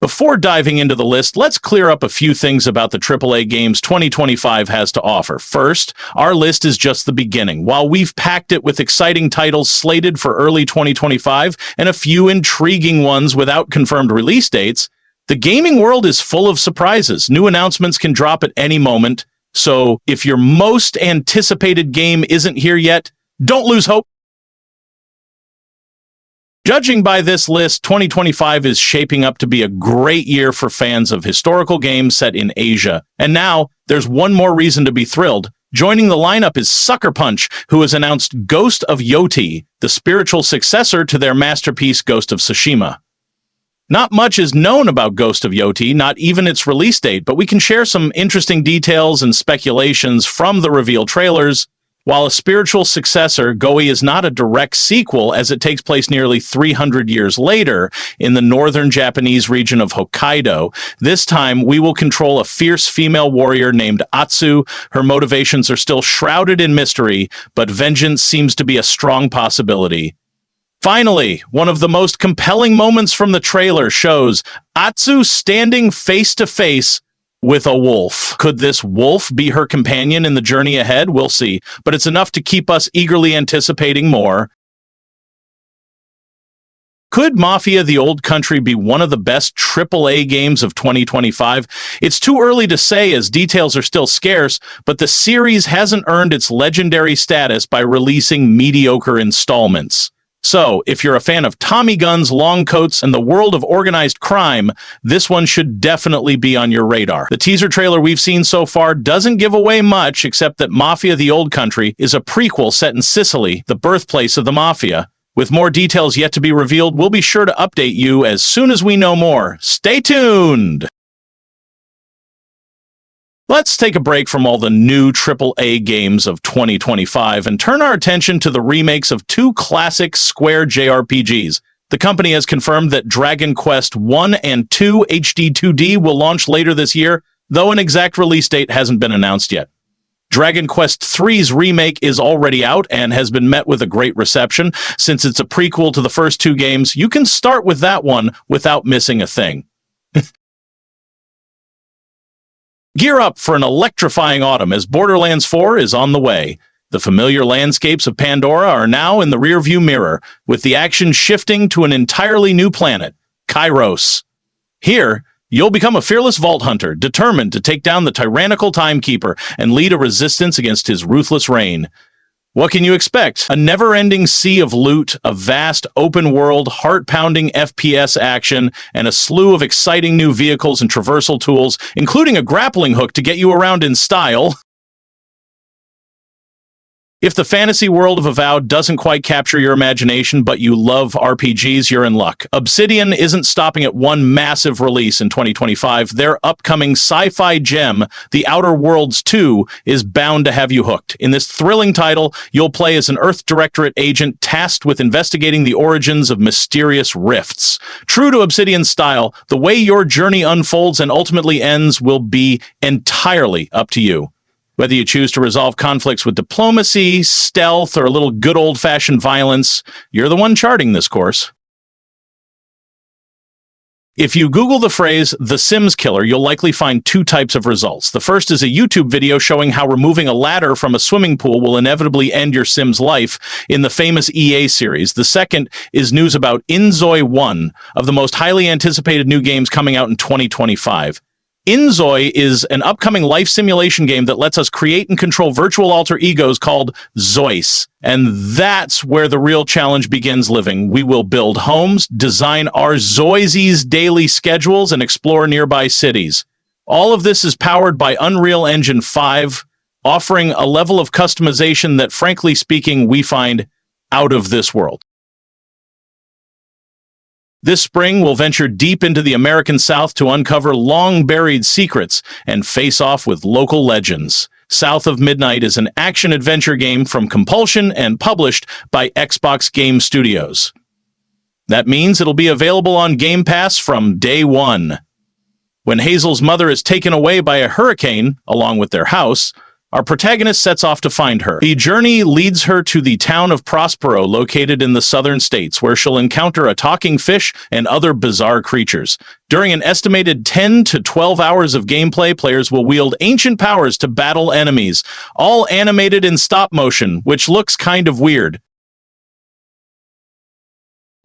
Before diving into the list, let's clear up a few things about the AAA games 2025 has to offer. First, our list is just the beginning. While we've packed it with exciting titles slated for early 2025 and a few intriguing ones without confirmed release dates, the gaming world is full of surprises. New announcements can drop at any moment, so if your most anticipated game isn't here yet, don't lose hope. Judging by this list, 2025 is shaping up to be a great year for fans of historical games set in Asia. And now, there's one more reason to be thrilled. Joining the lineup is Sucker Punch, who has announced Ghost of Yotei, the spiritual successor to their masterpiece Ghost of Tsushima. Not much is known about Ghost of Yotei, not even its release date, but we can share some interesting details and speculations from the reveal trailers. While a spiritual successor, GOI is not a direct sequel as it takes place nearly 300 years later in the northern Japanese region of Hokkaido. This time, we will control a fierce female warrior named Atsu. Her motivations are still shrouded in mystery, but vengeance seems to be a strong possibility. Finally, one of the most compelling moments from the trailer shows Atsu standing face-to-face with a wolf. Could this wolf be her companion in the journey ahead? We'll see, but it's enough to keep us eagerly anticipating more. Could Mafia The Old Country be one of the best AAA games of 2025? It's too early to say as details are still scarce, but the series hasn't earned its legendary status by releasing mediocre installments. So, if you're a fan of Tommy guns, long coats, and the world of organized crime, this one should definitely be on your radar. The teaser trailer we've seen so far doesn't give away much, except that Mafia The Old Country is a prequel set in Sicily, the birthplace of the Mafia. With more details yet to be revealed, we'll be sure to update you as soon as we know more. Stay tuned! Let's take a break from all the new AAA games of 2025 and turn our attention to the remakes of two classic Square JRPGs. The company has confirmed that Dragon Quest I and II HD-2D will launch later this year, though an exact release date hasn't been announced yet. Dragon Quest III's remake is already out and has been met with a great reception. Since it's a prequel to the first two games, you can start with that one without missing a thing. Gear up for an electrifying autumn as Borderlands 4 is on the way. The familiar landscapes of Pandora are now in the rearview mirror, with the action shifting to an entirely new planet, Kairos. Here, you'll become a fearless vault hunter, determined to take down the tyrannical timekeeper and lead a resistance against his ruthless reign. What can you expect? A never-ending sea of loot, a vast open-world, heart-pounding FPS action, and a slew of exciting new vehicles and traversal tools, including a grappling hook to get you around in style. If the fantasy world of Avowed doesn't quite capture your imagination, but you love RPGs, you're in luck. Obsidian isn't stopping at one massive release in 2025. Their upcoming sci-fi gem, The Outer Worlds 2, is bound to have you hooked. In this thrilling title, you'll play as an Earth Directorate agent tasked with investigating the origins of mysterious rifts. True to Obsidian's style, the way your journey unfolds and ultimately ends will be entirely up to you. Whether you choose to resolve conflicts with diplomacy, stealth, or a little good old-fashioned violence, you're the one charting this course. If you Google the phrase, "The Sims Killer," you'll likely find two types of results. The first is a YouTube video showing how removing a ladder from a swimming pool will inevitably end your Sim's life in the famous EA series. The second is news about inZOI 1, of the most highly anticipated new games coming out in 2025. inZOI is an upcoming life simulation game that lets us create and control virtual alter egos called Zois. And that's where the real challenge begins living. We will build homes, design our Zoisies' daily schedules, and explore nearby cities. All of this is powered by Unreal Engine 5, offering a level of customization that, frankly speaking, we find out of this world. This spring, we'll venture deep into the American South to uncover long-buried secrets and face off with local legends. South of Midnight is an action-adventure game from Compulsion and published by Xbox Game Studios. That means it'll be available on Game Pass from day one. When Hazel's mother is taken away by a hurricane, along with their house, Our protagonist sets off to find her. The journey leads her to the town of Prospero, located in the southern states, where she'll encounter a talking fish and other bizarre creatures. During an estimated 10 to 12 hours of gameplay, players will wield ancient powers to battle enemies, all animated in stop motion, which looks kind of weird.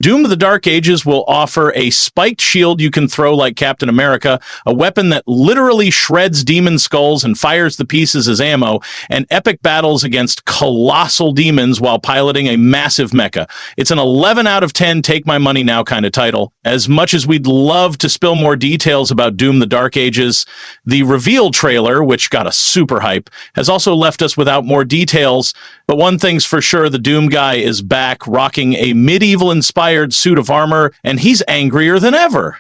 Doom of the Dark Ages will offer a spiked shield you can throw like Captain America, a weapon that literally shreds demon skulls and fires the pieces as ammo, and epic battles against colossal demons while piloting a massive mecha. It's an 11 out of 10 take my money now kind of title. As much as we'd love to spill more details about Doom the Dark Ages, the reveal trailer, which got a super hype, has also left us without more details. But one thing's for sure, the Doom guy is back, rocking a medieval-inspired suit of armor, and he's angrier than ever.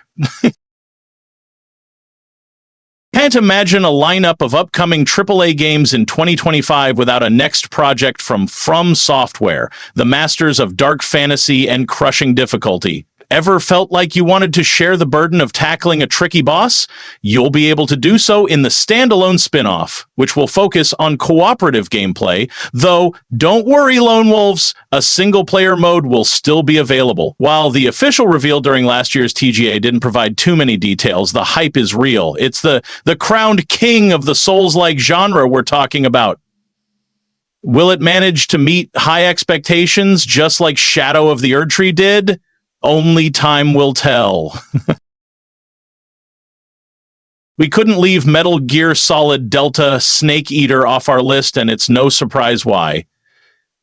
Can't imagine a lineup of upcoming AAA games in 2025 without a next project from Software, the masters of dark fantasy and crushing difficulty. Ever felt like you wanted to share the burden of tackling a tricky boss? You'll be able to do so in the standalone spin-off, which will focus on cooperative gameplay, though don't worry, Lone Wolves, a single-player mode will still be available. While the official reveal during last year's TGA didn't provide too many details, the hype is real. It's the crowned king of the Souls-like genre we're talking about. Will it manage to meet high expectations just like Shadow of the Erdtree did? Only time will tell. We couldn't leave Metal Gear Solid Delta Snake Eater off our list, and it's no surprise why.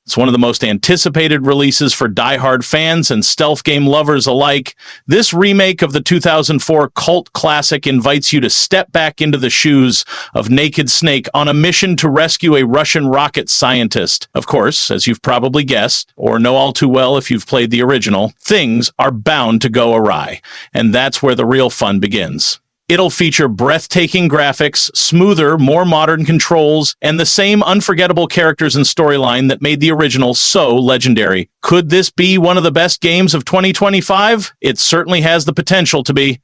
It's one of the most anticipated releases for die-hard fans and stealth game lovers alike. This remake of the 2004 cult classic invites you to step back into the shoes of Naked Snake on a mission to rescue a Russian rocket scientist. Of course, as you've probably guessed, or know all too well if you've played the original, things are bound to go awry, and that's where the real fun begins. It'll feature breathtaking graphics, smoother, more modern controls, and the same unforgettable characters and storyline that made the original so legendary. Could this be one of the best games of 2025? It certainly has the potential to be.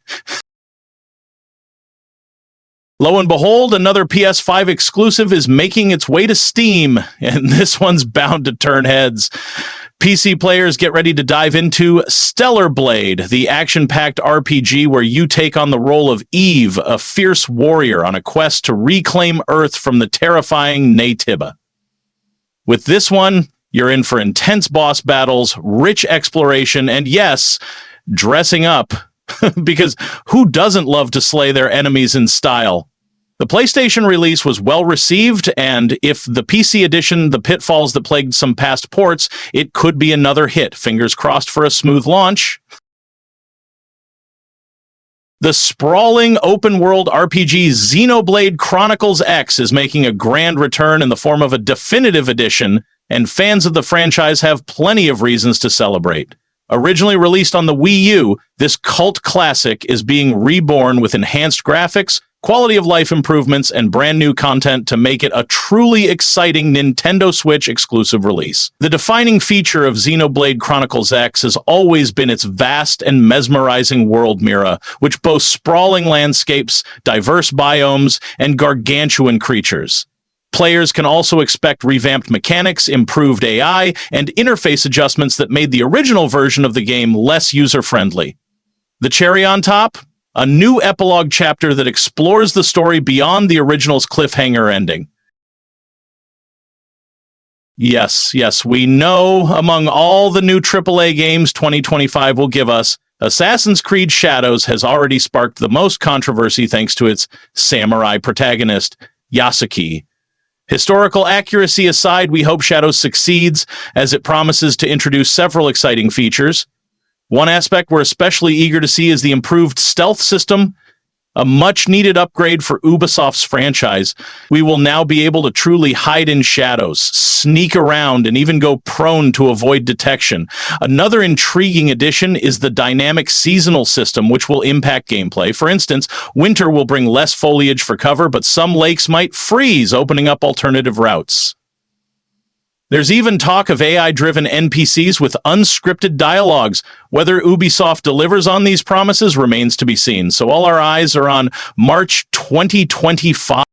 Lo and behold, another PS5 exclusive is making its way to Steam, and this one's bound to turn heads. PC players, get ready to dive into Stellar Blade, the action-packed RPG where you take on the role of Eve, a fierce warrior on a quest to reclaim Earth from the terrifying Naytiba. With this one, you're in for intense boss battles, rich exploration, and yes, dressing up. Because who doesn't love to slay their enemies in style? The PlayStation release was well received, and if the PC edition, the pitfalls that plagued some past ports, it could be another hit. Fingers crossed for a smooth launch. The sprawling open-world RPG Xenoblade Chronicles X is making a grand return in the form of a definitive edition, and fans of the franchise have plenty of reasons to celebrate. Originally released on the Wii U, this cult classic is being reborn with enhanced graphics, quality of life improvements, and brand new content to make it a truly exciting Nintendo Switch exclusive release. The defining feature of Xenoblade Chronicles X has always been its vast and mesmerizing world mirror, which boasts sprawling landscapes, diverse biomes, and gargantuan creatures. Players can also expect revamped mechanics, improved AI, and interface adjustments that made the original version of the game less user-friendly. The cherry on top? A new epilogue chapter that explores the story beyond the original's cliffhanger ending. Yes, we know among all the new AAA games 2025 will give us, Assassin's Creed Shadows has already sparked the most controversy thanks to its samurai protagonist, Yasuke. Historical accuracy aside, we hope Shadows succeeds, as it promises to introduce several exciting features. One aspect we're especially eager to see is the improved stealth system, a much-needed upgrade for Ubisoft's franchise. We will now be able to truly hide in shadows, sneak around, and even go prone to avoid detection. Another intriguing addition is the dynamic seasonal system, which will impact gameplay. For instance, winter will bring less foliage for cover, but some lakes might freeze, opening up alternative routes. There's even talk of AI-driven NPCs with unscripted dialogues. Whether Ubisoft delivers on these promises remains to be seen, so all our eyes are on March 2025.